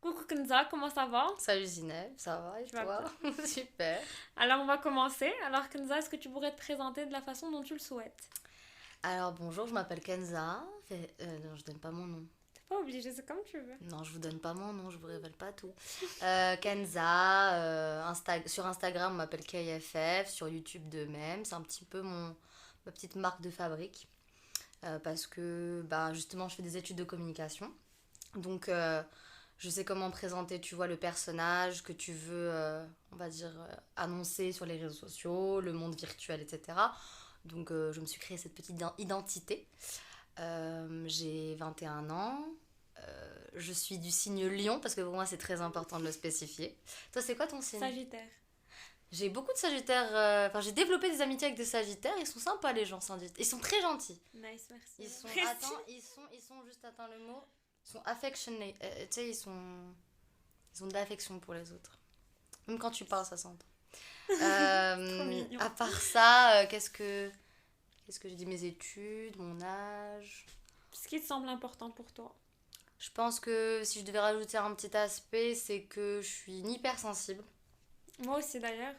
Coucou Kenza, comment ça va? Salut Zineb, ça va et Tu vas toi? bien? Super. Alors on va commencer. Alors Kenza, est-ce que tu pourrais te présenter de la façon dont tu le souhaites? Alors bonjour, je m'appelle Kenza. Non, je donne pas mon nom. T'es pas obligé, c'est comme tu veux. Non, je vous donne pas mon nom, je vous révèle pas tout. Kenza, sur Instagram, on m'appelle KFF, sur YouTube de même. C'est un petit peu ma petite marque de fabrique. Parce que bah, justement, je fais des études de communication. Donc, je sais comment présenter, tu vois, le personnage que tu veux, on va dire, annoncer sur les réseaux sociaux, le monde virtuel, etc. Donc, je me suis créé cette petite identité. J'ai 21 ans. Je suis du signe lion, parce que pour moi, c'est très important de le spécifier. Toi, c'est quoi ton signe? Sagittaire. J'ai beaucoup de sagittaires. Enfin, j'ai développé des amitiés avec des sagittaires. Ils sont sympas, les gens sagittaires. Ils sont très gentils. Nice, merci. Ils sont, Merci. attends, ils sont juste, attends le mot, ils sont affectionnés. Tu sais, ils ont de l'affection pour les autres. Même quand tu parles, ça s'entend. Trop mignon. À part ça, qu'est-ce que j'ai dit? Mes études, mon âge. Ce qui te semble important pour toi. Je pense que si je devais rajouter un petit aspect, c'est que je suis une hypersensible. Moi aussi d'ailleurs.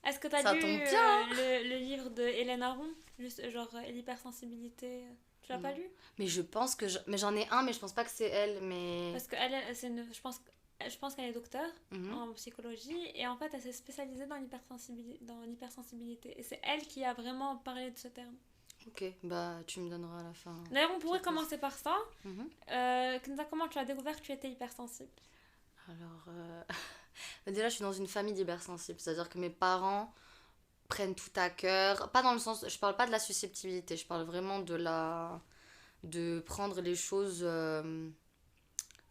Est-ce que t'as Ça lu tombe bien, hein. le livre de Hélène Aron? Juste, genre l'hypersensibilité. Tu l'as pas Non. lu? Mais je pense que mais j'en ai un, mais je pense pas que c'est elle. Mais Parce que je pense qu'elle est docteur Mhm. en psychologie et en fait elle s'est spécialisée dans l'hypersensibilité. Et c'est elle qui a vraiment parlé de ce terme. Ok, bah tu me donneras à la fin. D'ailleurs, on pourrait Quelques- commencer par ça. Mhm. Kenza, comment tu as découvert que tu étais hypersensible? Alors, déjà, je suis dans une famille d'hypersensibles, c'est-à-dire que mes parents prennent tout à cœur. Pas dans le sens, je parle pas de la susceptibilité, je parle vraiment de prendre les choses,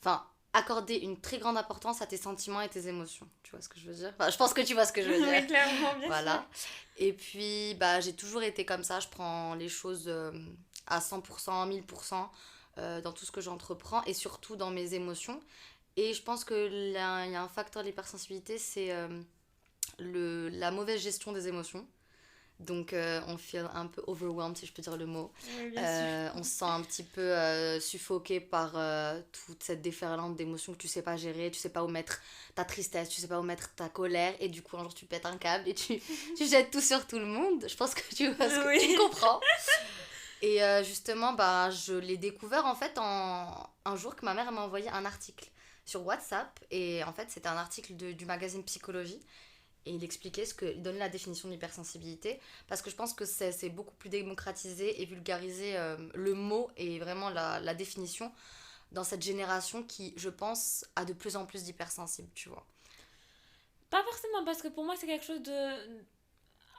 enfin, accorder une très grande importance à tes sentiments et tes émotions. Tu vois ce que je veux dire? Enfin, je pense que tu vois ce que je veux dire. Oui, clairement, bien sûr. Voilà. Et puis, bah, j'ai toujours été comme ça. Je prends les choses à 100%, 1000% dans tout ce que j'entreprends et surtout dans mes émotions. Et je pense que là, il y a un facteur de l'hypersensibilité, c'est la mauvaise gestion des émotions. Donc, on feel un peu overwhelmed, si je peux dire le mot. Oui, bien sûr. On se sent un petit peu suffoqué par toute cette déferlante d'émotions que tu sais pas gérer, tu sais pas où mettre ta tristesse, tu sais pas où mettre ta colère, et du coup, un jour, tu pètes un câble et tu jettes tout sur tout le monde. Je pense que tu vois ce que tu me Oui. comprends. Et justement, bah, je l'ai découvert en fait un jour que ma mère m'a envoyé un article sur WhatsApp. Et en fait, c'était un article du magazine Psychologie. Et il expliquait il donnait la définition de l'hypersensibilité. Parce que je pense que c'est beaucoup plus démocratisé et vulgarisé le mot et vraiment la définition dans cette génération qui, je pense, a de plus en plus d'hypersensibles, tu vois. Pas forcément, parce que pour moi, c'est quelque chose de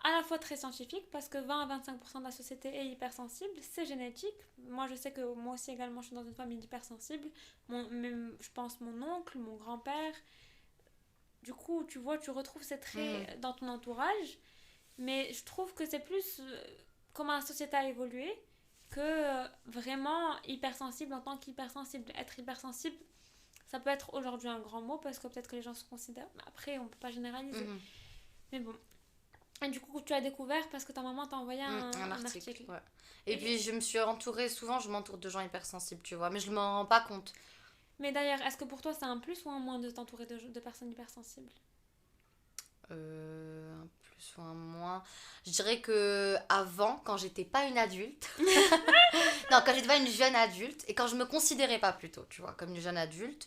à la fois très scientifique, parce que 20 à 25% de la société est hypersensible, c'est génétique. Moi, je sais que moi aussi également, je suis dans une famille d'hypersensibles. Même, je pense mon oncle, mon grand-père. Du coup, tu vois, tu retrouves ces Mhm. traits dans ton entourage. Mais je trouve que c'est plus comment la société a évolué que vraiment hypersensible en tant qu'hypersensible. Être hypersensible, ça peut être aujourd'hui un grand mot parce que peut-être que les gens se considèrent. Mais après, on peut pas généraliser. Mhm. Mais bon. Et du coup, tu as découvert parce que ta maman t'a envoyé Un un article, article. ouais. Et puis Et- je me suis entourée, souvent je m'entoure de gens hypersensibles, tu vois, mais je m'en rends pas compte. Mais d'ailleurs, est-ce que pour toi, c'est un plus ou un moins de t'entourer de personnes hypersensibles? Un plus ou un moins. Je dirais que avant, quand j'étais pas une adulte, non, quand j'étais pas une jeune adulte, et quand je me considérais pas plutôt, tu vois, comme une jeune adulte,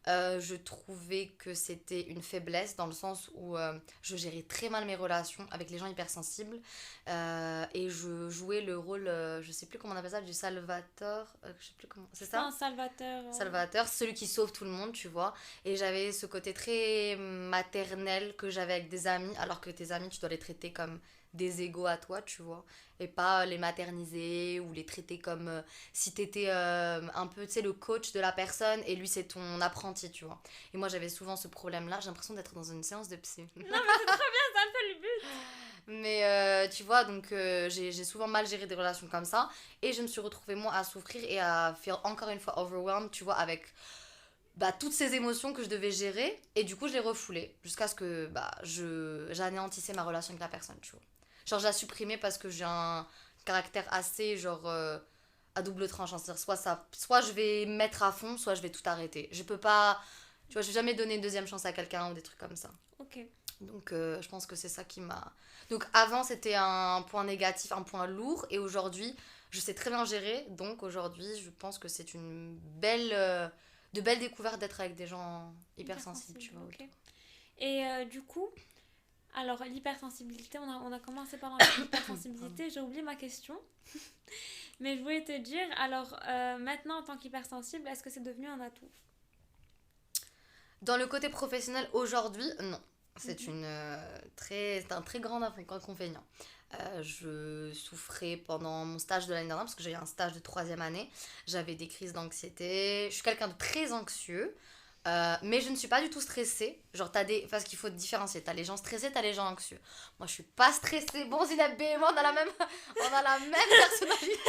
je trouvais que c'était une faiblesse dans le sens où je gérais très mal mes relations avec les gens hypersensibles et je jouais le rôle, je sais plus comment on appelle ça, du salvateur, je sais plus comment, c'est C'est un ça? salvateur. Salvateur, celui qui sauve tout le monde, tu vois. Et j'avais ce côté très maternel que j'avais avec des amis, alors que tes amis, tu dois les traiter comme des égaux à toi, tu vois. Et pas les materniser ou les traiter comme si t'étais un peu, tu sais, le coach de la personne et lui, c'est ton apprenti, tu vois. Et moi, j'avais souvent ce problème-là. J'ai l'impression d'être dans une séance de psy. Non, mais c'est trop bien, c'est un peu le but. Mais tu vois, donc j'ai souvent mal géré des relations comme ça. Et je me suis retrouvée, moi, à souffrir et à faire encore une fois overwhelmed, tu vois, avec bah, toutes ces émotions que je devais gérer. Et du coup, je les refoulais jusqu'à ce que bah, j'anéantissais ma relation avec la personne, tu vois. Genre, je la supprimais parce que j'ai un caractère assez, genre, à double tranchant. C'est-à-dire, soit je vais me mettre à fond, soit je vais tout arrêter. Je peux pas, tu vois, je vais jamais donner une deuxième chance à quelqu'un ou des trucs comme ça. Ok. Donc, je pense que c'est ça qui m'a. Donc, avant, c'était un point négatif, un point lourd, et aujourd'hui, je sais très bien gérer. Donc, aujourd'hui, je pense que c'est une de belles découvertes d'être avec des gens hypersensibles, tu vois. Ok. Et du coup, alors l'hypersensibilité, on a commencé par Pardon. l'hypersensibilité, j'ai oublié ma question. Mais je voulais te dire, alors maintenant en tant qu'hypersensible, est-ce que c'est devenu un atout? Dans le côté professionnel, aujourd'hui, non. C'est Mhm. c'est un très grand inconvénient. Je souffrais pendant mon stage de l'année dernière, parce que j'ai eu un stage de troisième année. J'avais des crises d'anxiété. Je suis quelqu'un de très anxieux. Mais je ne suis pas du tout stressée. Genre, parce qu'il faut différencier. T'as les gens stressés, t'as les gens anxieux. Moi, je suis pas stressée. Bon, Zineb et moi, on a la même personnalité.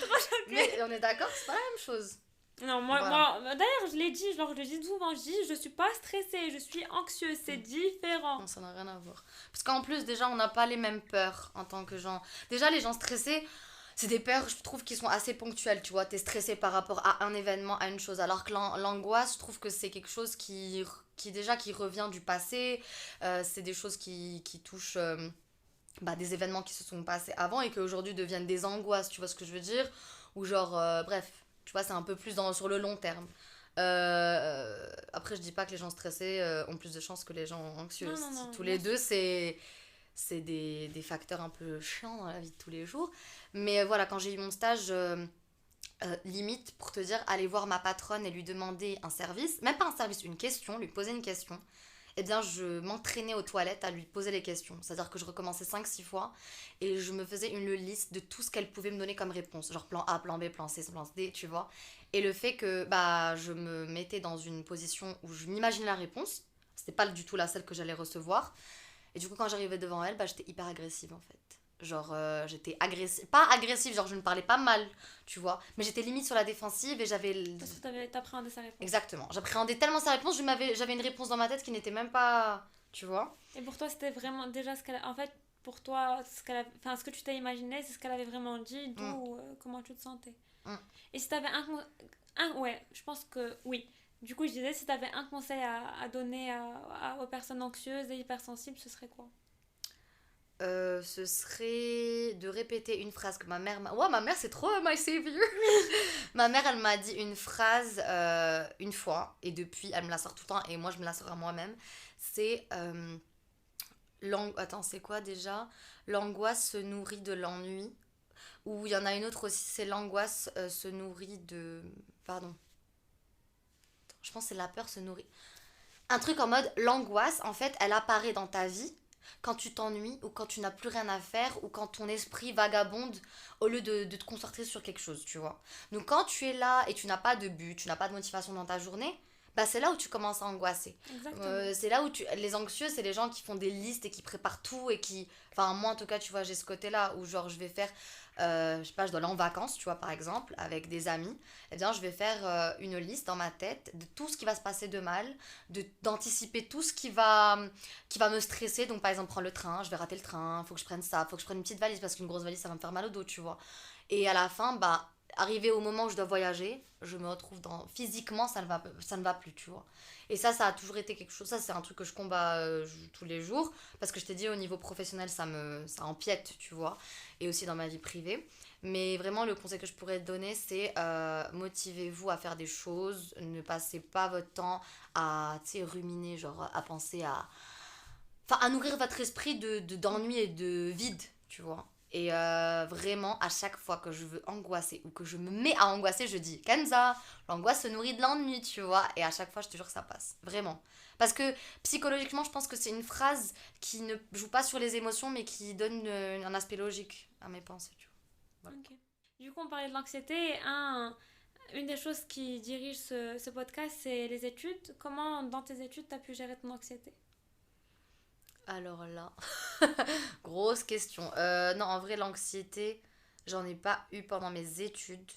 Trop choquée. Mais on est d'accord que c'est pas la même chose. Non, Voilà. d'ailleurs, je l'ai dit, genre, je le dis souvent, je dis, je suis pas stressée, je suis anxieuse, c'est différent. Non, ça n'a rien à voir. Parce qu'en plus, déjà, on n'a pas les mêmes peurs en tant que gens. Déjà, les gens stressés, c'est des peurs, je trouve, qui sont assez ponctuelles, tu vois. T'es stressé par rapport à un événement, à une chose. Alors que l'angoisse, je trouve que c'est quelque chose qui revient du passé. C'est des choses qui touchent des événements qui se sont passés avant et qui aujourd'hui deviennent des angoisses, tu vois ce que je veux dire? Ou genre, bref, tu vois, c'est un peu plus sur le long terme. Après, je dis pas que les gens stressés ont plus de chances que les gens anxieux. Non, non, non, Tous les bien deux, sûr. c'est des facteurs un peu chiants dans la vie de tous les jours. Mais voilà, quand j'ai eu mon stage, limite, pour te dire, aller voir ma patronne et lui demander un service, même pas un service, une question, lui poser une question, eh bien, je m'entraînais aux toilettes à lui poser les questions. C'est-à-dire que je recommençais 5 6 fois et je me faisais une liste de tout ce qu'elle pouvait me donner comme réponse. Genre plan A, plan B, plan C, plan D, tu vois. Et le fait que je me mettais dans une position où je m'imaginais la réponse, c'était pas du tout la celle que j'allais recevoir. Et du coup, quand j'arrivais devant elle, j'étais hyper agressive en fait. Genre, j'étais agressive. Pas agressive, genre je ne parlais pas mal, tu vois. Mais j'étais limite sur la défensive et Parce que t'appréhendais sa réponse. Exactement. J'appréhendais tellement sa réponse, j'avais une réponse dans ma tête qui n'était même pas. Tu vois. Et pour toi, c'était vraiment déjà ce qu'elle a... En fait, pour toi, enfin, ce que tu t'es imaginé, c'est ce qu'elle avait vraiment dit, Mm, d'où comment tu te sentais. mm. Et si t'avais ouais, je pense que oui. Du coup, je disais, si t'avais un conseil à donner aux personnes anxieuses et hypersensibles, ce serait quoi? Ce serait de répéter une phrase que ma mère m'a. Ouais, ma mère, c'est trop my savior. Ma mère, elle m'a dit une phrase une fois, et depuis, elle me la sort tout le temps, et moi, je me la sors à moi-même. C'est. Attends, c'est quoi déjà? L'angoisse se nourrit de l'ennui. Ou il y en a une autre aussi, c'est l'angoisse se nourrit de. Pardon. Je pense que c'est la peur se nourrit. Un truc en mode, l'angoisse, en fait, elle apparaît dans ta vie quand tu t'ennuies ou quand tu n'as plus rien à faire ou quand ton esprit vagabonde au lieu de te concentrer sur quelque chose, tu vois. Donc quand tu es là et tu n'as pas de but, tu n'as pas de motivation dans ta journée, c'est là où tu commences à angoisser. Exactement. C'est là où les anxieux, c'est les gens qui font des listes et qui préparent tout et qui... Enfin, moi en tout cas, tu vois, j'ai ce côté-là où genre je vais faire... je sais pas, je dois aller en vacances, tu vois, par exemple, avec des amis. Eh bien, je vais faire une liste dans ma tête de tout ce qui va se passer de mal, d'anticiper tout ce qui va me stresser. Donc, par exemple, prendre le train, je vais rater le train, faut que je prenne ça, faut que je prenne une petite valise parce qu'une grosse valise, ça va me faire mal au dos, tu vois. Et à la fin, arrivé au moment où je dois voyager, je me retrouve physiquement, ça ne va plus, tu vois. Et ça a toujours été quelque chose, ça c'est un truc que je combats tous les jours, parce que je t'ai dit, au niveau professionnel, ça empiète, tu vois, et aussi dans ma vie privée. Mais vraiment, le conseil que je pourrais te donner, c'est motivez-vous à faire des choses, ne passez pas votre temps à, tu sais, ruminer, genre à penser à... Enfin, à nourrir votre esprit d'ennui et de vide, tu vois. Et vraiment, à chaque fois que je veux angoisser ou que je me mets à angoisser, je dis Kenza, l'angoisse se nourrit de l'ennui, tu vois. Et à chaque fois, je te jure que ça passe. Vraiment. Parce que psychologiquement, je pense que c'est une phrase qui ne joue pas sur les émotions, mais qui donne un aspect logique à mes pensées, tu vois. Voilà. Ok. Du coup, on parlait de l'anxiété. Une des choses qui dirige ce podcast, c'est les études. Comment, dans tes études, tu as pu gérer ton anxiété? Alors là, grosse question. Non, en vrai, l'anxiété, j'en ai pas eu pendant mes études.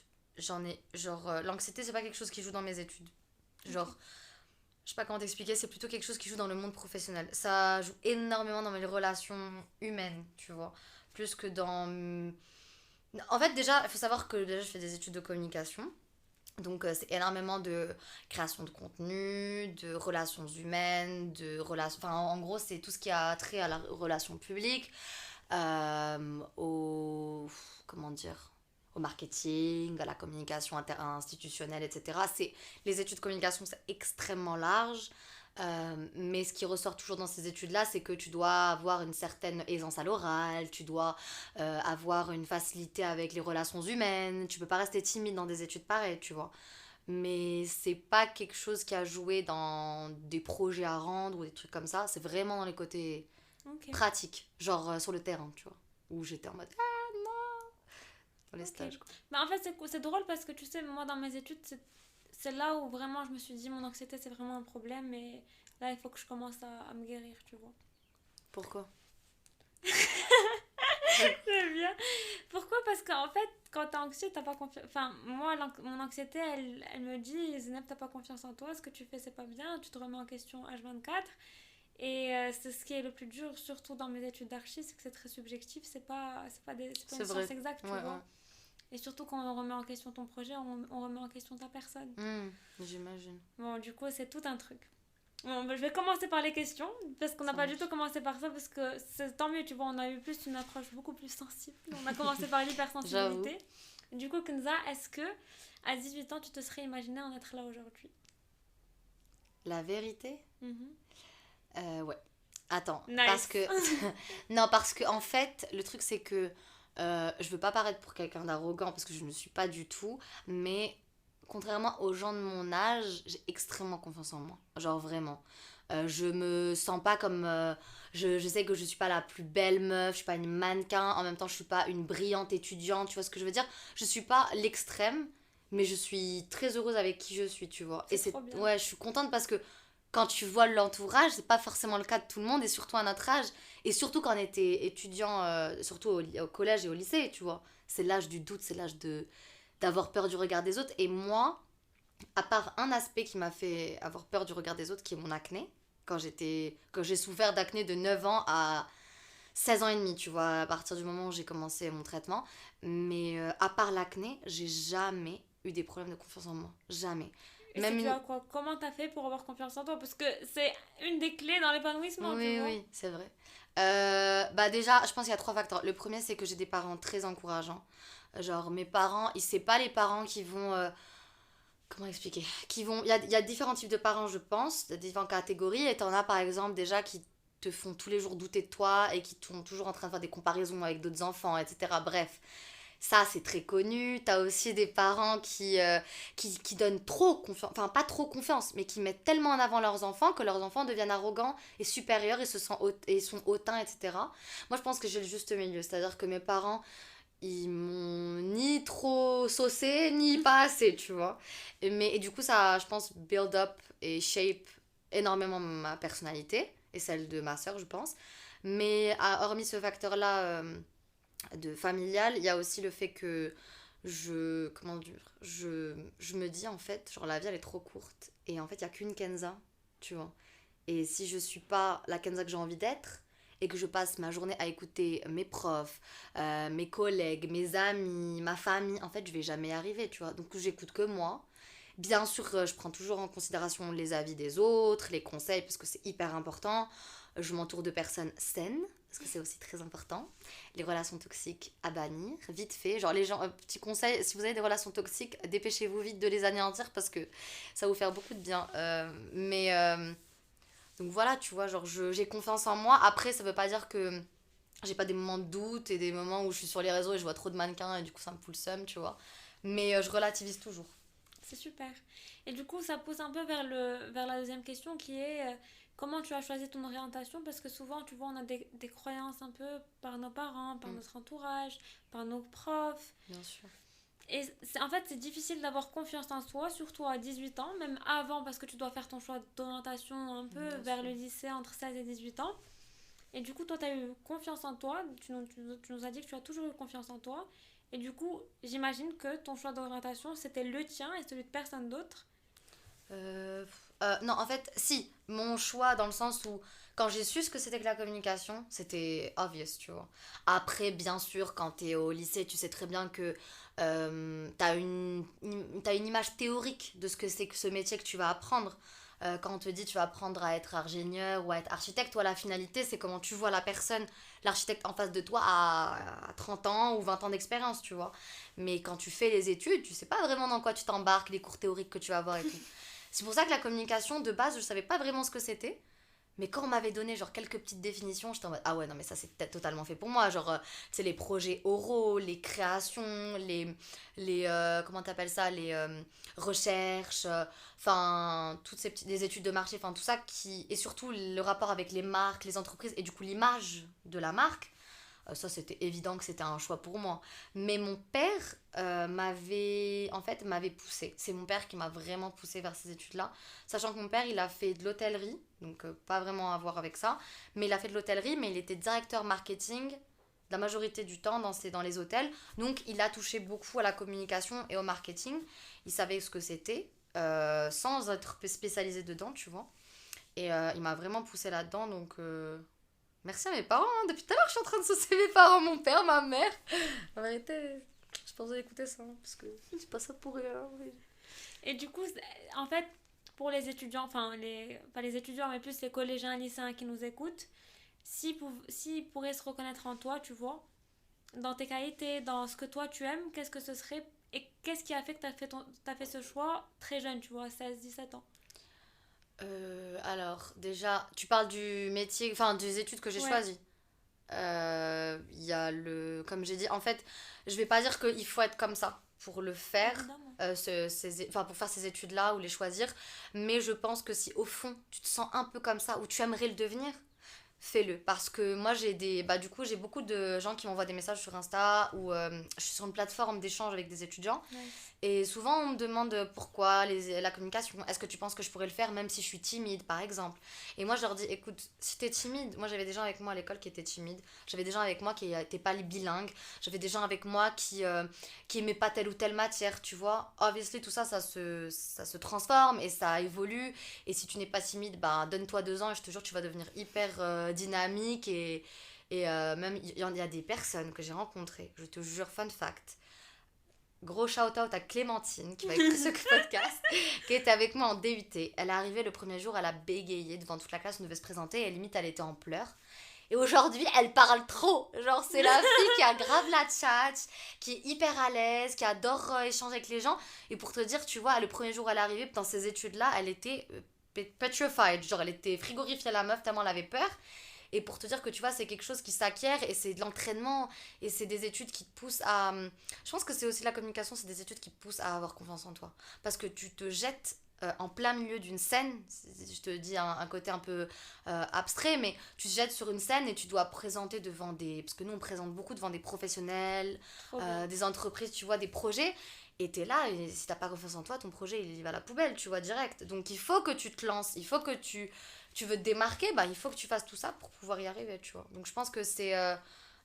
L'anxiété, c'est pas quelque chose qui joue dans mes études. Ok. Genre, je sais pas comment t'expliquer, c'est plutôt quelque chose qui joue dans le monde professionnel. Ça joue énormément dans mes relations humaines, tu vois. Plus que dans En fait, déjà, il faut savoir que déjà, je fais des études de communication. Donc, c'est énormément de création de contenu, de relations humaines, de relations. Enfin, en gros, c'est tout ce qui a trait à la relation publique, au. Comment dire? Au marketing, à la communication institutionnelle, etc. Les études de communication, c'est extrêmement large. Mais ce qui ressort toujours dans ces études-là, c'est que tu dois avoir une certaine aisance à l'oral, tu dois avoir une facilité avec les relations humaines, tu peux pas rester timide dans des études pareilles, tu vois. Mais c'est pas quelque chose qui a joué dans des projets à rendre ou des trucs comme ça, c'est vraiment dans les côtés Ok, pratiques, genre sur le terrain, tu vois, où j'étais en mode ah non, dans les ok. stages quoi. Mais en fait, c'est drôle parce que tu sais, moi dans mes études, c'est là où vraiment je me suis dit mon anxiété c'est vraiment un problème et là il faut que je commence à me guérir, tu vois. Pourquoi? C'est bien. Pourquoi? Parce qu'en fait, quand t'es anxieux, t'as pas confiance. Enfin, moi, mon anxiété, elle me dit Zineb, t'as pas confiance en toi, ce que tu fais, c'est pas bien, tu te remets en question H24. Et c'est ce qui est le plus dur, surtout dans mes études d'archi, c'est que c'est très subjectif, c'est pas C'est une vrai. science exacte, Ouais, tu ouais. vois. Et surtout quand on remet en question ton projet, on remet en question ta personne. J'imagine. Bon, du coup, c'est tout un truc. Bon, bah, je vais commencer par les questions, parce qu'on n'a Ça pas du tout marche. commencé par ça, parce que c'est tant mieux, tu vois, on a eu plus une approche beaucoup plus sensible. On a commencé par J'avoue. l'hypersensibilité. Du coup, Kenza, est-ce que à 18 ans, tu te serais imaginé en être là aujourd'hui? La vérité? Mhm. Ouais. Attends, parce Nice. que. Non, parce que en fait, le truc c'est que je veux pas paraître pour quelqu'un d'arrogant parce que je ne suis pas du tout, mais contrairement aux gens de mon âge, j'ai extrêmement confiance en moi. Genre vraiment. Je me sens pas comme. Je sais que je suis pas la plus belle meuf, je suis pas une mannequin, en même temps je suis pas une brillante étudiante, tu vois ce que je veux dire? Je suis pas l'extrême, mais je suis très heureuse avec qui je suis, tu vois. Et C'est c'est. trop bien. Ouais, je suis contente parce que quand tu vois l'entourage, c'est pas forcément le cas de tout le monde, et surtout à notre âge, et surtout quand on était étudiant, surtout au collège et au lycée, tu vois. C'est l'âge du doute, c'est l'âge d'avoir peur du regard des autres. Et moi, à part un aspect qui m'a fait avoir peur du regard des autres, qui est mon acné, quand j'ai souffert d'acné de 9 ans à 16 ans et demi, tu vois, à partir du moment où j'ai commencé mon traitement. Mais à part l'acné, j'ai jamais eu des problèmes de confiance en moi. Jamais. Et c'est Même dû une, à quoi? Comment t'as fait pour avoir confiance en toi? Parce que c'est une des clés dans l'épanouissement, tu Oui, vois. oui, c'est vrai. Bah déjà, je pense qu'il y a trois facteurs. Le premier, c'est que j'ai des parents très encourageants. Genre, mes parents, c'est pas les parents qui vont... comment expliquer? Il y a différents types de parents, je pense, de différentes catégories. Et t'en as, par exemple, déjà qui te font tous les jours douter de toi et qui sont toujours en train de faire des comparaisons avec d'autres enfants, etc. Bref, ça, c'est très connu. T'as aussi des parents qui donnent trop confiance, enfin pas trop confiance, mais qui mettent tellement en avant leurs enfants que leurs enfants deviennent arrogants et supérieurs et, et sont hautains, etc. Moi, je pense que j'ai le juste milieu. C'est-à-dire que mes parents, ils m'ont ni trop saucé, ni pas assez, tu vois. Et du coup, ça, je pense, build up et shape énormément ma personnalité et celle de ma sœur, je pense. Mais hormis ce facteur-là, de familial, il y a aussi le fait que comment dire, je me dis en fait, genre la vie elle est trop courte et en fait il y a qu'une Kenza, tu vois. Et si je suis pas la Kenza que j'ai envie d'être et que je passe ma journée à écouter mes profs, mes collègues, mes amis, ma famille, en fait je vais jamais y arriver, tu vois. Donc j'écoute que moi. Bien sûr, je prends toujours en considération les avis des autres, les conseils, parce que c'est hyper important. Je m'entoure de personnes saines, parce que c'est aussi très important. Les relations toxiques à bannir, vite fait. Genre, les gens, petit conseil, si vous avez des relations toxiques, dépêchez-vous vite de les anéantir, parce que ça va vous faire beaucoup de bien. Donc voilà, tu vois, genre, j'ai confiance en moi. Après, ça veut pas dire que j'ai pas des moments de doute et des moments où je suis sur les réseaux et je vois trop de mannequins et du coup ça me fout le seum, tu vois. Mais je relativise toujours. C'est super. Et du coup, ça pousse un peu vers la deuxième question qui est comment tu as choisi ton orientation? Parce que souvent, tu vois, on a des croyances un peu par nos parents, par Mm, notre entourage, par nos profs. bien sûr. Et en fait, c'est difficile d'avoir confiance en soi, surtout à 18 ans, même avant, parce que tu dois faire ton choix d'orientation un peu Bien vers sûr. le lycée entre 16 et 18 ans. Et du coup, toi, tu as eu confiance en toi. Tu nous as dit que tu as toujours eu confiance en toi. Et du coup, j'imagine que ton choix d'orientation, c'était le tien et celui de personne d'autre. Non, en fait, si, mon choix dans le sens où quand j'ai su ce que c'était que la communication, c'était obvious, tu vois. Après, bien sûr, quand t'es au lycée, tu sais très bien que t'as une image théorique de ce que c'est que ce métier que tu vas apprendre. Quand on te dit tu vas apprendre à être ingénieur ou à être architecte, toi la finalité c'est comment tu vois la personne, l'architecte en face de toi à 30 ans ou 20 ans d'expérience, tu vois. Mais quand tu fais les études, tu sais pas vraiment dans quoi tu t'embarques, les cours théoriques que tu vas avoir et tout. C'est pour ça que la communication, de base, je savais pas vraiment ce que c'était. Mais quand on m'avait donné genre quelques petites définitions, j'étais en mode ah ouais, non, mais ça c'est peut-être totalement fait pour moi. Genre, tu sais, les projets oraux, les créations, comment t'appelles ça, les recherches, enfin, toutes ces petites, les études de marché, enfin, tout ça qui. Et surtout le rapport avec les marques, les entreprises, et du coup l'image de la marque. Ça, c'était évident que c'était un choix pour moi. Mais mon père m'avait poussé. C'est mon père qui m'a vraiment poussé vers ces études-là. Sachant que mon père, il a fait de l'hôtellerie, donc pas vraiment à voir avec ça. Mais il a fait de l'hôtellerie, mais il était directeur marketing la majorité du temps dans les hôtels. Donc, il a touché beaucoup à la communication et au marketing. Il savait ce que c'était, sans être spécialisé dedans, tu vois. Et il m'a vraiment poussé là-dedans, donc... Merci à mes parents, hein. Depuis tout à l'heure, je suis en train de saucer mes parents, mon père, ma mère. En vérité, je pense d'écouter ça, hein, parce que c'est pas ça pour rien. Oui. Et du coup, en fait, pour les étudiants, enfin, pas les étudiants, mais plus les collégiens et lycéens qui nous écoutent, s'ils pourraient se reconnaître en toi, tu vois, dans tes qualités, dans ce que toi tu aimes, qu'est-ce que ce serait et qu'est-ce qui a fait que t'as fait ce choix très jeune, tu vois, 16-17 ans? Alors, déjà, tu parles du métier, enfin, des études que j'ai Ouais, choisies. Il y a comme j'ai dit, en fait, je vais pas dire qu'il faut être comme ça pour le faire, évidemment. enfin, pour faire ces études-là ou les choisir, mais je pense que si au fond tu te sens un peu comme ça ou tu aimerais le devenir, fais-le. Parce que moi, du coup, j'ai beaucoup de gens qui m'envoient des messages sur Insta ou je suis sur une plateforme d'échange avec des étudiants. Nice. Et souvent, on me demande pourquoi la communication. Est-ce que tu penses que je pourrais le faire même si je suis timide, par exemple? Et moi, je leur dis, écoute, si t'es timide, moi j'avais des gens avec moi à l'école qui étaient timides. J'avais des gens avec moi qui n'étaient pas les bilingues. J'avais des gens avec moi qui aimaient pas telle ou telle matière, tu vois. Obviously, tout ça, ça se transforme et ça évolue. Et si tu n'es pas timide, bah, donne-toi 2 ans et je te jure, tu vas devenir hyper dynamique. Et même, il y a des personnes que j'ai rencontrées, je te jure, fun fact. Gros shout-out à Clémentine qui va écouter ce podcast, qui était avec moi en DUT. Elle est arrivée le premier jour, elle a bégayé devant toute la classe, on devait se présenter et limite elle était en pleurs. Et aujourd'hui, elle parle trop. Genre, c'est la fille qui a grave la tchatch, qui est hyper à l'aise, qui adore échanger avec les gens. Et pour te dire, tu vois, le premier jour, elle est arrivée, dans ces études-là, elle était petrified. Genre, elle était frigorifiée, la meuf, tellement elle avait peur. Et pour te dire que tu vois, c'est quelque chose qui s'acquiert et c'est de l'entraînement et c'est des études qui te poussent à. Je pense que c'est aussi la communication, c'est des études qui te poussent à avoir confiance en toi. Parce que tu te jettes en plein milieu d'une scène, je te dis un côté un peu abstrait, mais tu te jettes sur une scène et tu dois présenter devant des. Parce que nous, on présente beaucoup devant des professionnels, Trop bien. des entreprises, tu vois, des projets. Et t'es là, et si t'as pas confiance en toi, ton projet il va à la poubelle, tu vois, direct. Donc il faut que tu te lances, il faut que tu veux te démarquer, bah, il faut que tu fasses tout ça pour pouvoir y arriver, tu vois. Donc je pense que c'est...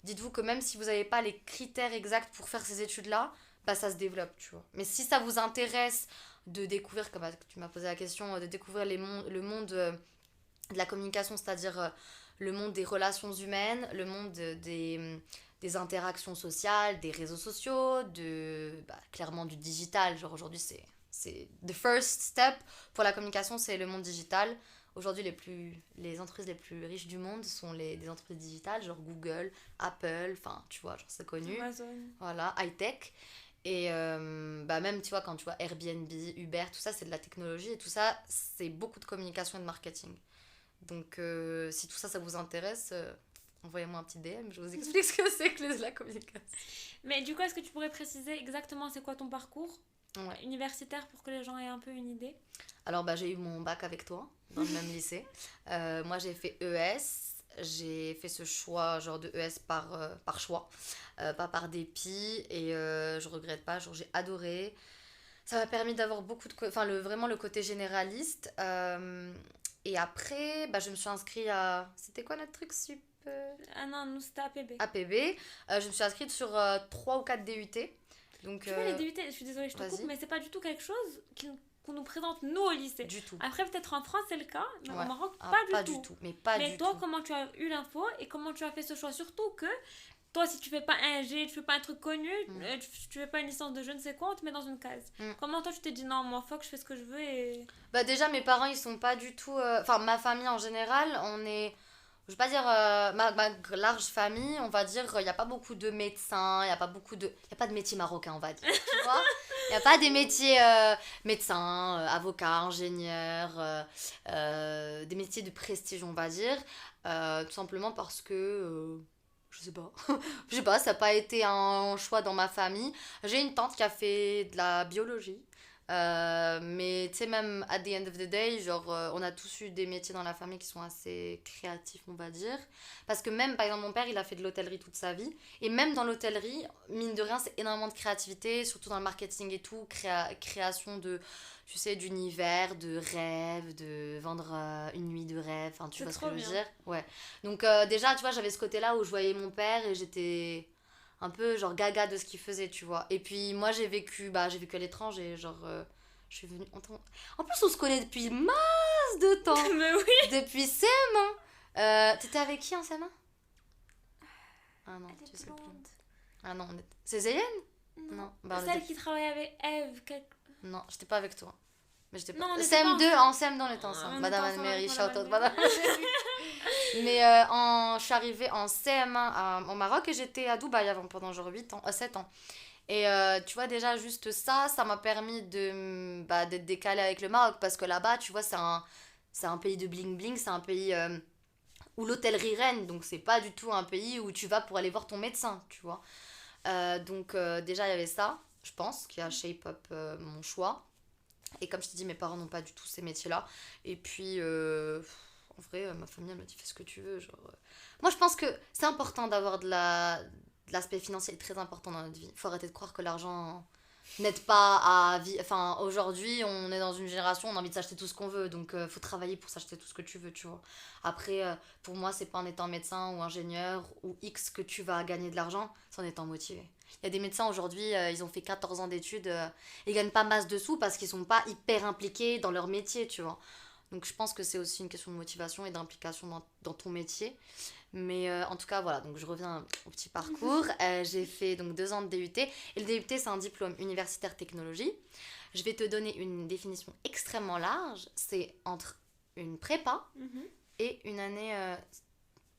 dites-vous que même si vous n'avez pas les critères exacts pour faire ces études-là, bah, ça se développe, tu vois. Mais si ça vous intéresse de découvrir, comme tu m'as posé la question, de découvrir le monde de la communication, c'est-à-dire le monde des relations humaines, le monde des interactions sociales, des réseaux sociaux, clairement du digital. Genre aujourd'hui, c'est the first step pour la communication, c'est le monde digital. Aujourd'hui, les entreprises les plus riches du monde sont des entreprises digitales, genre Google, Apple, enfin, tu vois, genre c'est connu. Amazon. Voilà, high-tech. Et même, tu vois, quand tu vois Airbnb, Uber, tout ça, c'est de la technologie et tout ça, c'est beaucoup de communication et de marketing. Donc, si tout ça, ça vous intéresse, envoyez-moi un petit DM, je vous explique ce que c'est que la communication. Mais du coup, est-ce que tu pourrais préciser exactement c'est quoi ton parcours Ouais. universitaire pour que les gens aient un peu une idée? Alors, j'ai eu mon bac avec toi, dans le même lycée. Moi, j'ai fait ES. J'ai fait ce choix, genre de ES par choix, pas par dépit. Et je regrette pas, genre, j'ai adoré. Ça m'a permis d'avoir beaucoup de... Enfin, vraiment le côté généraliste. Et après, je me suis inscrite à... C'était quoi notre truc sup Ah non, nous c'était APB. APB. Je me suis inscrite sur 3 ou 4 DUT. Donc, Tu vois, les DUT, je suis désolée, je te coupe, vas-y. mais c'est pas du tout quelque chose qu'on nous présente nous au lycée. Du tout. Après, peut-être en France, c'est le cas, mais Ouais. au Maroc, Ah, pas du tout. Mais pas Mais du toi, tout. comment tu as eu l'info et comment tu as fait ce choix? Surtout que toi, si tu fais pas un G, tu fais pas un truc connu, tu fais pas une licence de je ne sais quoi, on te met dans une case. Comment toi, tu t'es dit non, moi, fuck, je fais ce que je veux et... Bah déjà, mes parents, ils sont pas du tout... Enfin, ma famille en général, on est... Je vais pas dire ma large famille, on va dire, il n'y a pas beaucoup de médecins, il n'y a pas beaucoup de... Il n'y a pas de métier marocain, on va dire, tu vois. Il n'y a pas des métiers médecins, avocats, ingénieurs, des métiers de prestige, on va dire. Tout simplement parce que... je sais pas. Je sais pas, ça n'a pas été un choix dans ma famille. J'ai une tante qui a fait de la biologie. Mais tu sais, même at the end of the day, genre, on a tous eu des métiers dans la famille qui sont assez créatifs, on va dire. Parce que même, par exemple, mon père, il a fait de l'hôtellerie toute sa vie. Et même dans l'hôtellerie, mine de rien, c'est énormément de créativité, surtout dans le marketing et tout. Création de, tu sais, d'univers, de rêves, de vendre une nuit de rêve. Enfin, tu vois ce que je veux dire? Ouais. Donc, déjà, tu vois, j'avais ce côté-là où je voyais mon père et j'étais un peu genre gaga de ce qu'il faisait, tu vois. Et puis moi j'ai vécu à l'étranger, genre je suis venue en plus on se connaît depuis masse de temps. Mais oui. Depuis CM1. T'étais avec qui en CM1? Ah non, Elle est tu sais blonde. plus. Ah non, c'est Zayenne? Non. Bah, celle qui travaille avec Eve. Non, j'étais pas avec toi. Mais j'étais pas... Non, on était CM2, pas en CM2 on était ensemble. Madame Anne-Marie, shout out Madame Anne-Marie. Mais je suis arrivée en CM1 au Maroc et j'étais à Dubaï avant pendant genre 7 ans. Et tu vois, déjà, juste ça m'a permis d'être décalée avec le Maroc parce que là-bas, tu vois, c'est un pays de bling-bling, c'est un pays où l'hôtellerie règne, donc c'est pas du tout un pays où tu vas pour aller voir ton médecin, tu vois. Donc déjà, il y avait ça, je pense, qui a shape up mon choix. Et comme je t'ai dit, mes parents n'ont pas du tout ces métiers-là. Et puis, en vrai, ma famille, elle m'a dit, fais ce que tu veux. Genre, moi, je pense que c'est important d'avoir l'aspect financier est très important dans notre vie. Il faut arrêter de croire que l'argent n'aide pas à vivre. Enfin, aujourd'hui, on est dans une génération, on a envie de s'acheter tout ce qu'on veut. Donc, faut travailler pour s'acheter tout ce que tu veux, tu vois. Après, pour moi, c'est pas en étant médecin ou ingénieur ou X que tu vas gagner de l'argent, c'est en étant motivé. Il y a des médecins aujourd'hui, ils ont fait 14 ans d'études, ils gagnent pas masse de sous parce qu'ils sont pas hyper impliqués dans leur métier, tu vois. Donc je pense que c'est aussi une question de motivation et d'implication dans ton métier. Mais en tout cas, voilà, donc je reviens au petit parcours. J'ai fait donc 2 ans de DUT. Et le DUT, c'est un diplôme universitaire technologie. Je vais te donner une définition extrêmement large. C'est entre une prépa et une année...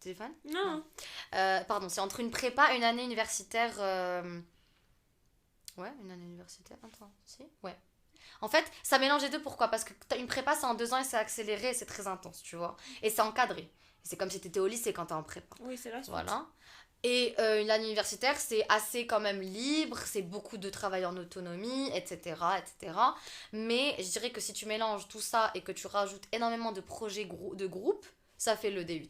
téléphone? Non. Pardon, c'est entre une prépa et une année universitaire... Ouais, une année universitaire. Attends, si? Ouais. En fait, ça mélange les deux. Pourquoi? Parce que une prépa, c'est en 2 ans et c'est accéléré et c'est très intense, tu vois. Et c'est encadré. C'est comme si t'étais au lycée quand t'es en prépa. Oui, c'est la suite. Voilà. Et une année universitaire, c'est assez quand même libre, c'est beaucoup de travail en autonomie, etc., etc. Mais je dirais que si tu mélanges tout ça et que tu rajoutes énormément de projets de groupe, ça fait le DUT.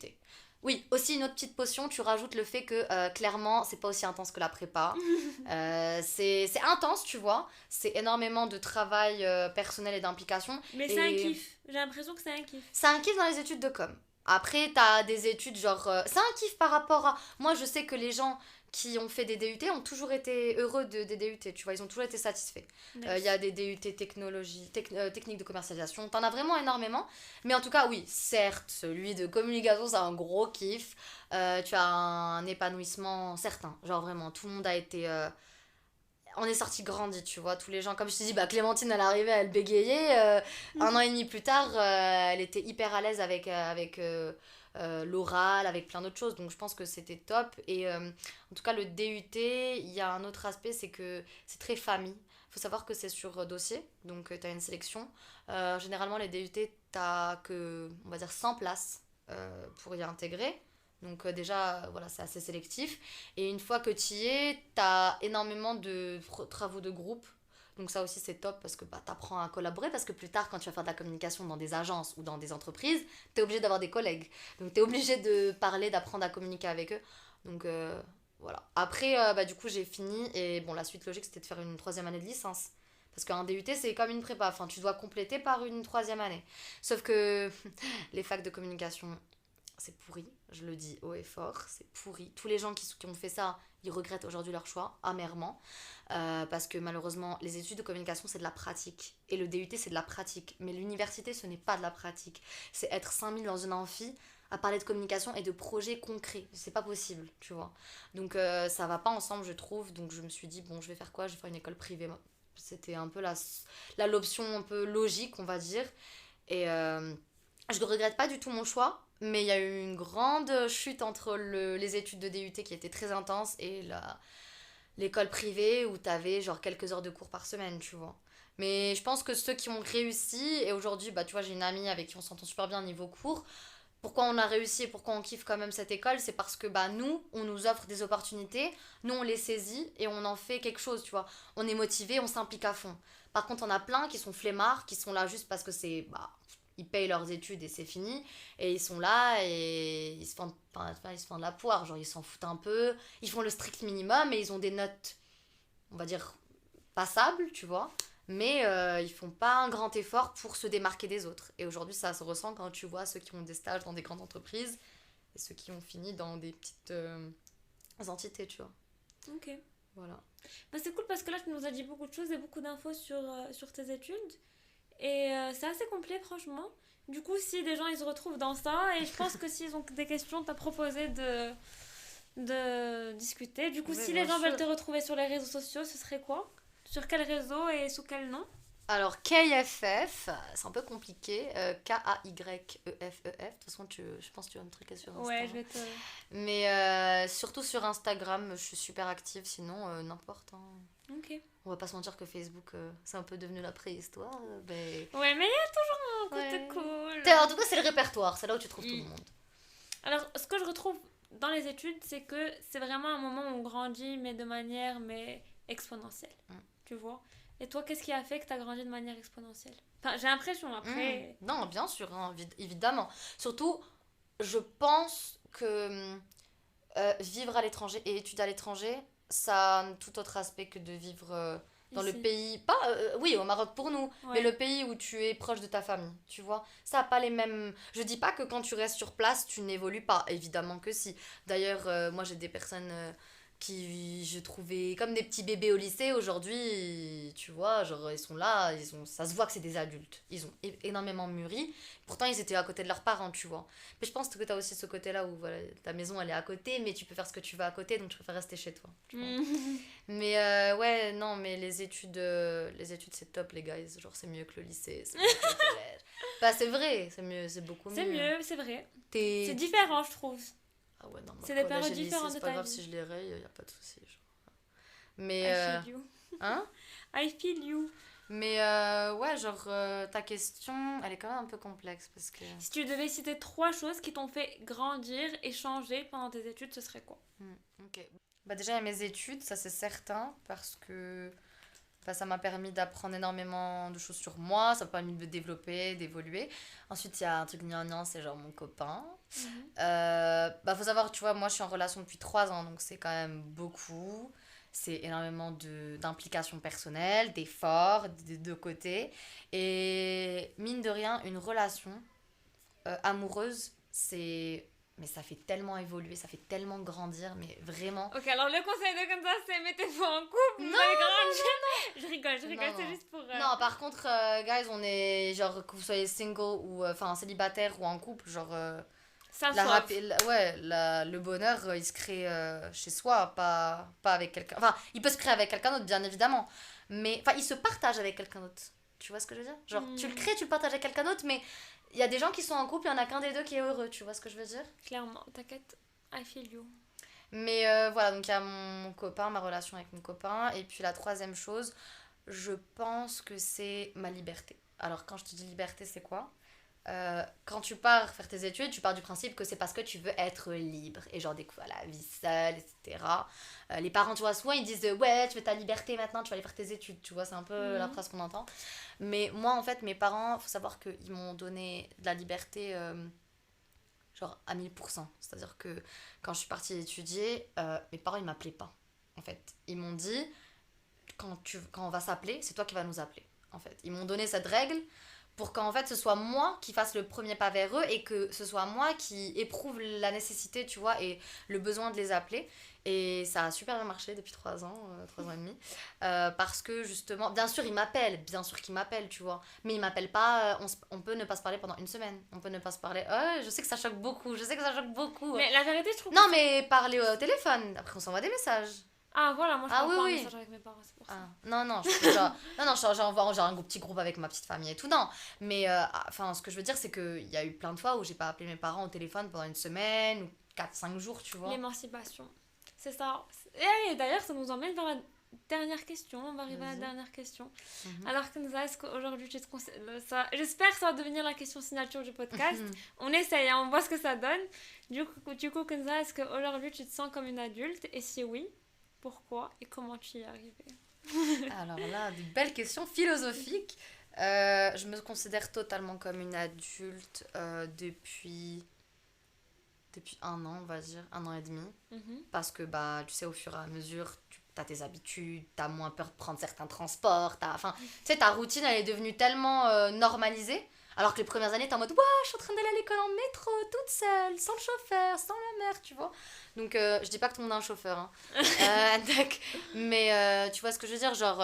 Oui, aussi une autre petite potion, tu rajoutes le fait que clairement, c'est pas aussi intense que la prépa. C'est intense, tu vois. C'est énormément de travail personnel et d'implication. Mais c'est un kiff. J'ai l'impression que c'est un kiff. C'est un kiff dans les études de com. Après, t'as des études genre... c'est un kiff par rapport à... Moi, je sais que les gens qui ont fait des DUT ont toujours été heureux des DUT, tu vois. Ils ont toujours été satisfaits. Il y a des DUT technologie, technique de commercialisation. T'en as vraiment énormément. Mais en tout cas, oui, certes, celui de communication, c'est un gros kiff. Tu as un épanouissement certain. Genre vraiment, tout le monde a été... on est sortis grandis, tu vois, tous les gens, comme je te dis, bah Clémentine, elle arrivait, elle bégayait, 1 an et demi plus tard, elle était hyper à l'aise avec l'oral, avec plein d'autres choses, donc je pense que c'était top. Et en tout cas, le DUT, il y a un autre aspect, c'est que c'est très famille. Il faut savoir que c'est sur dossier, donc tu as une sélection. Généralement, les DUT, t'as que, on va dire, 100 places pour y intégrer. Donc déjà, voilà, c'est assez sélectif. Et une fois que tu y es, tu as énormément de travaux de groupe. Donc ça aussi, c'est top parce que bah, tu apprends à collaborer. Parce que plus tard, quand tu vas faire de la communication dans des agences ou dans des entreprises, tu es obligé d'avoir des collègues. Donc tu es obligé de parler, d'apprendre à communiquer avec eux. Donc voilà. Après, bah, du coup, j'ai fini. Et bon, la suite logique, c'était de faire une 3e année de licence. Parce qu'un DUT, c'est comme une prépa. Enfin, tu dois compléter par une 3e année. Sauf que les facs de communication... c'est pourri, je le dis haut et fort, c'est pourri. Tous les gens qui ont fait ça, ils regrettent aujourd'hui leur choix, amèrement. Parce que malheureusement, les études de communication, c'est de la pratique. Et le DUT, c'est de la pratique. Mais l'université, ce n'est pas de la pratique. C'est être 5000 dans une amphi à parler de communication et de projets concrets. C'est pas possible, tu vois. Donc ça va pas ensemble, je trouve. Donc je me suis dit, bon, je vais faire quoi? Je vais faire une école privée. C'était un peu l'option un peu logique, on va dire. Et je ne regrette pas du tout mon choix. Mais il y a eu une grande chute entre les études de DUT qui étaient très intenses et l'école privée où tu avais genre quelques heures de cours par semaine, tu vois. Mais je pense que ceux qui ont réussi, et aujourd'hui, bah, tu vois, j'ai une amie avec qui on s'entend super bien niveau cours. Pourquoi on a réussi et pourquoi on kiffe quand même cette école, c'est parce que bah, nous, on nous offre des opportunités, nous, on les saisit et on en fait quelque chose, tu vois. On est motivé, on s'implique à fond. Par contre, on a plein qui sont flemmards, qui sont là juste parce que c'est... Bah, ils payent leurs études et c'est fini. Et ils sont là et ils se font de la poire. Genre, ils s'en foutent un peu. Ils font le strict minimum et ils ont des notes, on va dire, passables, tu vois. Mais ils font pas un grand effort pour se démarquer des autres. Et aujourd'hui, ça se ressent quand tu vois ceux qui ont des stages dans des grandes entreprises et ceux qui ont fini dans des petites entités, tu vois. Ok. Voilà. Bah, c'est cool parce que là, tu nous as dit beaucoup de choses et beaucoup d'infos sur tes études. Et c'est assez complet, franchement. Du coup, si des gens ils se retrouvent dans ça, et je pense que s'ils ont des questions, t'as proposé de discuter. Du coup, Oui, si bien les gens sûr. veulent te retrouver sur les réseaux sociaux, ce serait quoi? Sur quel réseau et sous quel nom? Alors, KFF, c'est un peu compliqué. Kayefef. De toute façon, je pense que tu vas me truquer sur Insta. Ouais, je vais te... Mais surtout sur Instagram, je suis super active. Sinon, n'importe. Hein. Ok. On va pas se mentir que Facebook, c'est un peu devenu la préhistoire. Mais... Ouais, mais il y a toujours un côté Ouais. cool. En tout cas, c'est le répertoire. C'est là où tu trouves tout le monde. Alors, ce que je retrouve dans les études, c'est que c'est vraiment un moment où on grandit, mais de manière exponentielle. Tu vois? Et toi, qu'est-ce qui a fait que tu as grandi de manière exponentielle? Enfin, j'ai l'impression, après... Non, bien sûr, hein, évidemment. Surtout, je pense que vivre à l'étranger et étudier à l'étranger, ça a un tout autre aspect que de vivre dans le Ici. pays. Pas, oui, au Maroc pour nous, mais Ouais. le pays où tu es proche de ta famille, tu vois. Ça n'a pas les mêmes. Je dis pas que quand tu restes sur place, tu n'évolues pas. Évidemment que si. D'ailleurs, moi j'ai des personnes qui je trouvais comme des petits bébés au lycée aujourd'hui, tu vois, genre ils sont là, ça se voit que c'est des adultes. Ils ont énormément mûri. Pourtant, ils étaient à côté de leurs parents, tu vois. Mais je pense que tu as aussi ce côté-là où voilà, ta maison elle est à côté, mais tu peux faire ce que tu veux à côté, donc tu préfères rester chez toi. Tu vois. Mais ouais, non, mais les études c'est top, les guys. Genre, c'est mieux que le lycée, c'est mieux que le collège. Bah, c'est vrai, c'est mieux, c'est beaucoup C'est mieux. mieux, c'est vrai. T'es... C'est différent, je trouve. Ah ouais, non, moi, C'est le des collège périodes et le lycée, différentes de c'est pas ta grave vie. si je les raye, y a pas de souci. Genre. Mais, I feel you. hein? I feel you. Mais ouais, genre, ta question, elle est quand même un peu complexe parce que... Si tu devais citer 3 choses qui t'ont fait grandir et changer pendant tes études, ce serait quoi? Ok. Bah déjà, il y a mes études, ça c'est certain, parce que bah, ça m'a permis d'apprendre énormément de choses sur moi, ça m'a permis de me développer, d'évoluer. Ensuite, il y a un truc gnangnan, c'est genre mon copain. Bah faut savoir, tu vois, moi je suis en relation depuis 3 ans, donc c'est quand même beaucoup. C'est énormément d'implication personnelle, d'efforts, des deux côtés. Et mine de rien, une relation amoureuse, c'est... Mais ça fait tellement évoluer, ça fait tellement grandir, mais vraiment. Ok, alors le conseil de Kenza, c'est mettez-vous en couple, vous allez grandir. Je rigole, Non. c'est juste pour... Non, par contre, guys, on est genre que vous soyez single ou enfin célibataire ou en couple, genre Ça la sauve. ouais, le bonheur il se crée chez soi, pas avec quelqu'un. Enfin, il peut se créer avec quelqu'un d'autre, bien évidemment, mais enfin, il se partage avec quelqu'un d'autre. Tu vois ce que je veux dire? Genre, tu le crées, tu le partages avec quelqu'un d'autre, mais il y a des gens qui sont en couple, il y en a qu'un des deux qui est heureux, tu vois ce que je veux dire? Clairement, t'inquiète, I feel you. Mais voilà, donc il y a mon copain, ma relation avec mon copain, et puis la troisième chose, je pense que c'est ma liberté. Alors, quand je te dis liberté, c'est quoi? Quand tu pars faire tes études, tu pars du principe que c'est parce que tu veux être libre et genre découvrir la vie seule, etc. Les parents, tu vois, souvent ils disent ouais, tu veux ta liberté maintenant, tu vas aller faire tes études, tu vois, c'est un peu la phrase qu'on entend. Mais moi, en fait, mes parents, faut savoir qu'ils m'ont donné de la liberté genre à 1000%. C'est-à-dire que quand je suis partie étudier, mes parents, ils m'appelaient pas, en fait. Ils m'ont dit, quand on va s'appeler, c'est toi qui vas nous appeler, en fait. Ils m'ont donné cette règle pour qu'en fait ce soit moi qui fasse le premier pas vers eux et que ce soit moi qui éprouve la nécessité, tu vois, et le besoin de les appeler. Et ça a super bien marché depuis 3 ans, 3 ans et demi. Parce que justement, bien sûr, bien sûr qu'ils m'appellent, tu vois. Mais ils m'appellent pas, on peut ne pas se parler pendant une semaine. On peut ne pas se parler. Ouais, je sais que ça choque beaucoup, je sais que ça choque beaucoup. Mais la vérité, je trouve Non, que... mais parler au téléphone. Après, on s'envoie des messages. Ah, voilà, moi je Ah parle oui, pas un oui. message avec mes parents, c'est pour ça. Ah, non, non, non, j'envoie genre un petit groupe avec ma petite famille et tout, non. Mais, enfin, ce que je veux dire, c'est qu'il y a eu plein de fois où j'ai pas appelé mes parents au téléphone pendant une semaine ou 4-5 jours, tu vois. L'émancipation. C'est ça. Et d'ailleurs, ça nous emmène vers la dernière question. On va arriver à la Vas-y. dernière question. Mhm. Alors, Kenza, est-ce qu'aujourd'hui tu te considères... Ça... J'espère que ça va devenir la question signature du podcast. On essaye, hein, on voit ce que ça donne. Du coup, Kenza, est-ce qu'aujourd'hui tu te sens comme une adulte? Et si oui, pourquoi et comment tu y es arrivée? Alors là, de belles questions philosophiques. Je me considère totalement comme une adulte depuis 1 an, on va dire, 1 an et demi. Mhm. Parce que, bah, tu sais, au fur et à mesure, tu as tes habitudes, tu as moins peur de prendre certains transports. Enfin, tu sais, ta routine, elle est devenue tellement normalisée. Alors que les premières années, t'es en mode, ouais, je suis en train d'aller à l'école en métro, toute seule, sans le chauffeur, sans la mère, tu vois. Donc, je dis pas que tout le monde a un chauffeur, hein. Mais tu vois ce que je veux dire, genre,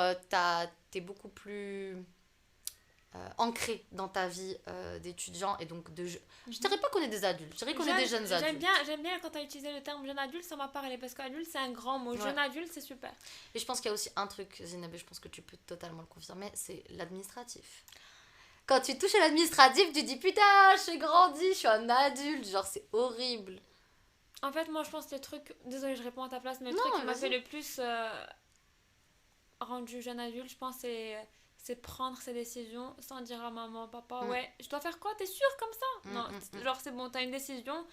t'es beaucoup plus ancré dans ta vie d'étudiant et donc je dirais pas qu'on est des adultes, je dirais qu'on est des jeunes adultes. J'aime bien quand tu as utilisé le terme jeune adulte, ça m'a parlé parce qu'adulte c'est un grand mot. Ouais. Jeune adulte c'est super. Et je pense qu'il y a aussi un truc, Zineb, et je pense que tu peux totalement le confirmer, c'est l'administratif. Quand tu touches à l'administratif, tu dis putain, j'ai grandi, je suis un adulte, genre c'est horrible. En fait, moi je pense que le truc, désolée, je réponds à ta place, mais le Non, truc qui m'a vas-y. fait le plus rendu jeune adulte, je pense, c'est prendre ses décisions sans dire à maman, papa, ouais, je dois faire quoi, t'es sûre comme ça? Non, genre c'est bon, t'as une décision.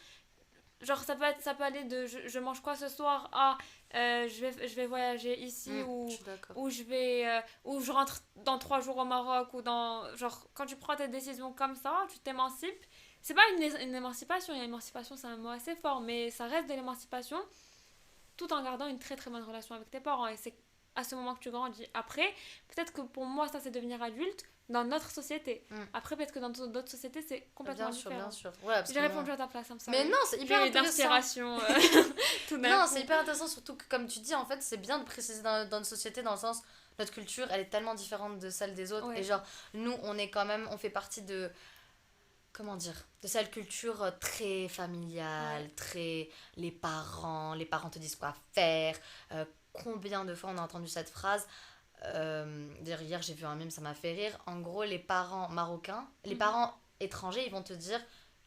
Genre ça peut aller de je mange quoi ce soir à je vais voyager ici Je suis d'accord. ou je rentre dans 3 jours au Maroc ou dans genre quand tu prends tes décisions comme ça tu t'émancipes. C'est pas une émancipation, une émancipation c'est un mot assez fort, mais ça reste de l'émancipation tout en gardant une très très bonne relation avec tes parents. Et c'est à ce moment que tu grandis. Après, peut-être que pour moi, ça c'est devenir adulte dans notre société. Après, peut-être que dans d'autres sociétés, c'est complètement différent. Bien sûr. Ouais, J'ai répondu à ta place, ça me mais non, c'est hyper intéressant. d'inspiration tout d'un Non, coup. c'est hyper intéressant, surtout que comme tu dis, en fait, c'est bien de préciser dans notre société, dans le sens, notre culture, elle est tellement différente de celle des autres. Ouais. Et genre, nous, on fait partie de, comment dire, de cette culture très familiale, très les parents te disent quoi faire. Combien de fois on a entendu cette phrase? D'ailleurs, hier j'ai vu un meme, ça m'a fait rire. En gros, les parents marocains, les parents étrangers, ils vont te dire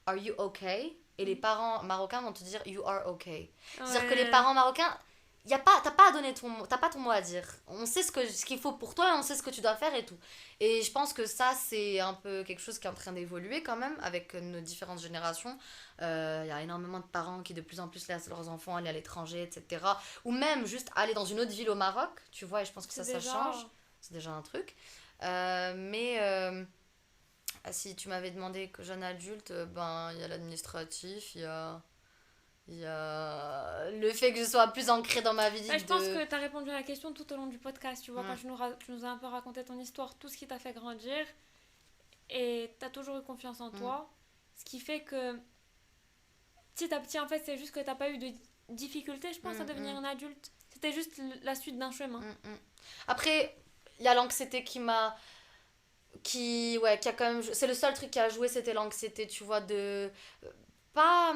Are you okay? Et les parents marocains vont te dire You are okay. C'est-à-dire que les parents marocains, t'as pas à donner t'as pas ton mot à dire. On sait ce qu'il faut pour toi et on sait ce que tu dois faire et tout. Et je pense que ça, c'est un peu quelque chose qui est en train d'évoluer quand même avec nos différentes générations. Il y a énormément de parents qui de plus en plus laissent leurs enfants aller à l'étranger, etc. Ou même juste aller dans une autre ville au Maroc, tu vois, et je pense que ça change. C'est déjà un truc. Si tu m'avais demandé que jeune adulte, ben, il y a l'administratif, il y a le fait que je sois plus ancrée dans ma vie. Je pense que tu as répondu à la question tout au long du podcast. Tu vois, quand tu nous as un peu raconté ton histoire, tout ce qui t'a fait grandir, et tu as toujours eu confiance en toi. Ce qui fait que petit à petit, en fait, c'est juste que tu n'as pas eu de difficultés, je pense, à devenir un adulte. C'était juste la suite d'un chemin. Après, il y a l'anxiété qui a quand même, c'est le seul truc qui a joué, c'était l'anxiété, tu vois, de pas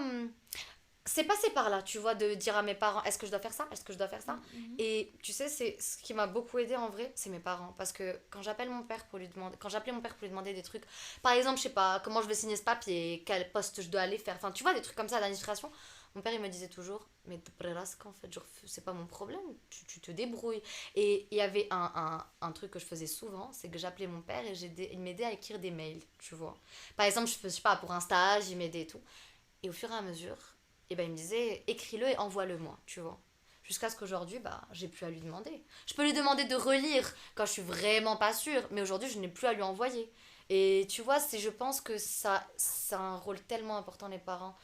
c'est passé par là, tu vois, de dire à mes parents est-ce que je dois faire ça, est-ce que je dois faire ça. Et tu sais, c'est ce qui m'a beaucoup aidé en vrai, c'est mes parents, parce que quand j'appelais mon père pour lui demander des trucs, par exemple, je sais pas comment je vais signer ce papier, quel poste je dois aller faire, enfin tu vois, des trucs comme ça d'administration, mon père il me disait toujours mais en fait genre, c'est pas mon problème, tu te débrouilles. Et il y avait un truc que je faisais souvent, c'est que j'appelais mon père et il m'aidait à écrire des mails, tu vois. Par exemple, je sais pas, pour un stage, il m'aidait et tout. Et au fur et à mesure, il me disait écris-le et envoie-le moi, tu vois. Jusqu'à ce qu'aujourd'hui, j'ai plus à lui demander. Je peux lui demander de relire quand je suis vraiment pas sûre, mais aujourd'hui, je n'ai plus à lui envoyer. Et tu vois, je pense que ça a un rôle tellement important, les parents.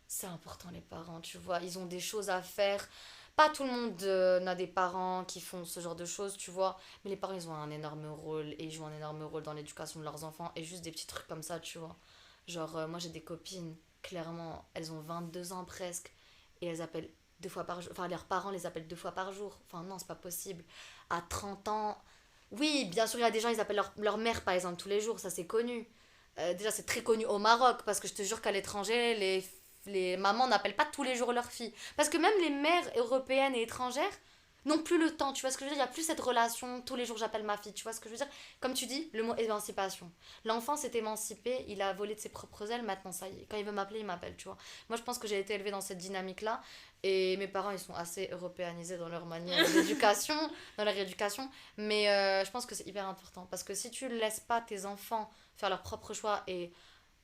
C'est important, les parents, tu vois. Ils ont des choses à faire. Pas tout le monde n'a des parents qui font ce genre de choses, tu vois. Mais les parents, ils ont un énorme rôle et ils jouent un énorme rôle dans l'éducation de leurs enfants. Et juste des petits trucs comme ça, tu vois. Genre, moi j'ai des copines, clairement, elles ont 22 ans presque. Et elles appellent 2 fois par jour. Enfin, leurs parents les appellent 2 fois par jour. Enfin, non, c'est pas possible. À 30 ans. Oui, bien sûr, il y a des gens, ils appellent leur mère, par exemple, tous les jours. Ça, c'est connu. Déjà, c'est très connu au Maroc. Parce que je te jure qu'à l'étranger, les mamans n'appellent pas tous les jours leur fille. Parce que même les mères européennes et étrangères n'ont plus le temps. Tu vois ce que je veux dire? Il n'y a plus cette relation. Tous les jours, j'appelle ma fille. Tu vois ce que je veux dire? Comme tu dis, le mot émancipation. L'enfant s'est émancipé. Il a volé de ses propres ailes. Maintenant, ça y est. Quand il veut m'appeler, il m'appelle. Tu vois? Moi, je pense que j'ai été élevée dans cette dynamique-là. Et mes parents, ils sont assez européanisés dans leur manière d'éducation, dans leur éducation. Mais je pense que c'est hyper important. Parce que si tu ne laisses pas tes enfants faire leurs propres choix et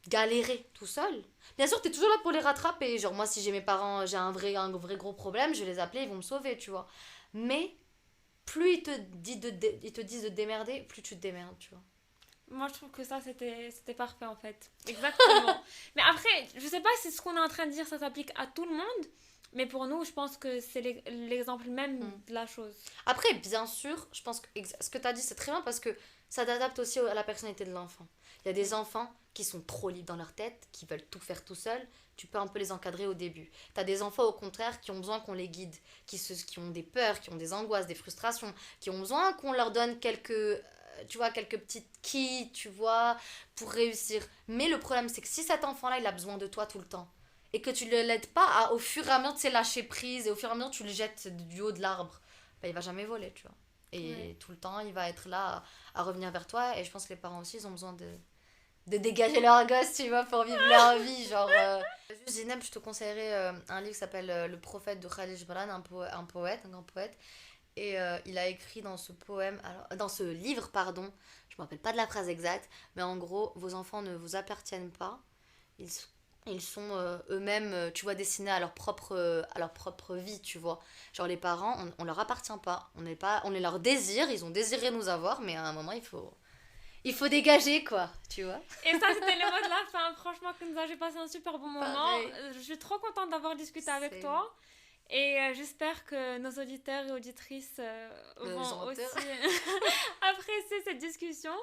galérer tout seul. Bien sûr, t'es toujours là pour les rattraper. Genre, moi, si j'ai mes parents, j'ai un vrai gros problème, je vais les appeler, ils vont me sauver, tu vois. Mais plus ils te disent de te démerder, plus tu te démerdes, tu vois. Moi, je trouve que ça, c'était parfait, en fait. Exactement. Mais après, je sais pas si ce qu'on est en train de dire, ça s'applique à tout le monde. Mais pour nous, je pense que c'est l'exemple même de la chose. Après, bien sûr, je pense que ce que tu as dit, c'est très bien parce que ça t'adapte aussi à la personnalité de l'enfant. Il y a des enfants qui sont trop libres dans leur tête, qui veulent tout faire tout seuls. Tu peux un peu les encadrer au début. Tu as des enfants, au contraire, qui ont besoin qu'on les guide, qui ont des peurs, qui ont des angoisses, des frustrations, qui ont besoin qu'on leur donne tu vois, quelques petites quilles, tu vois, pour réussir. Mais le problème, c'est que si cet enfant-là, il a besoin de toi tout le temps, et que tu ne l'aides pas au fur et à mesure, tu sais, lâcher prise, et au fur et à mesure, tu le jettes du haut de l'arbre, bah, il va jamais voler, tu vois. Et Ouais. tout le temps, il va être là à revenir vers toi. Et je pense que les parents aussi, ils ont besoin de dégager leur gosse, tu vois, pour vivre leur vie. Genre, juste, Zineb, je te conseillerais un livre qui s'appelle Le prophète de Khalil Gibran, un poète, un grand poète. Et il a écrit dans ce poème, alors, dans ce livre, pardon, je me rappelle pas de la phrase exacte, mais en gros, vos enfants ne vous appartiennent pas. Ils, ils sont eux-mêmes, tu vois, destinés à leur propre vie, tu vois. Genre les parents, on leur appartient pas. On est leur désir, ils ont désiré nous avoir, mais à un moment, il faut dégager, quoi, tu vois. Et ça, c'était le mot de la fin. Franchement, Kenza, j'ai passé un super bon moment. Pareil. Je suis trop contente d'avoir discuté avec C'est toi. Et j'espère que nos auditeurs et auditrices nos vont aussi auditeurs. apprécier cette discussion.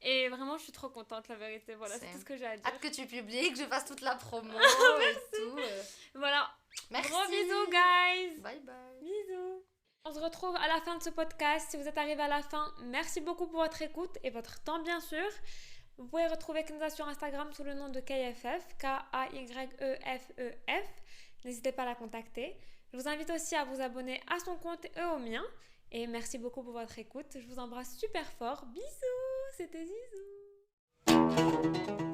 Et vraiment, je suis trop contente, la vérité. Voilà, c'est C'est- tout ce que j'ai à dire. Hâte que tu publies, que je fasse toute la promo et tout. Voilà. Merci. Gros bisous, guys. Bye bye. Bisous. On se retrouve à la fin de ce podcast. Si vous êtes arrivé à la fin, merci beaucoup pour votre écoute et votre temps, bien sûr. Vous pouvez retrouver Kenza sur Instagram sous le nom de KayefF, Kayefef. N'hésitez pas à la contacter. Je vous invite aussi à vous abonner à son compte et au mien. Et merci beaucoup pour votre écoute. Je vous embrasse super fort. Bisous, c'était Zizou.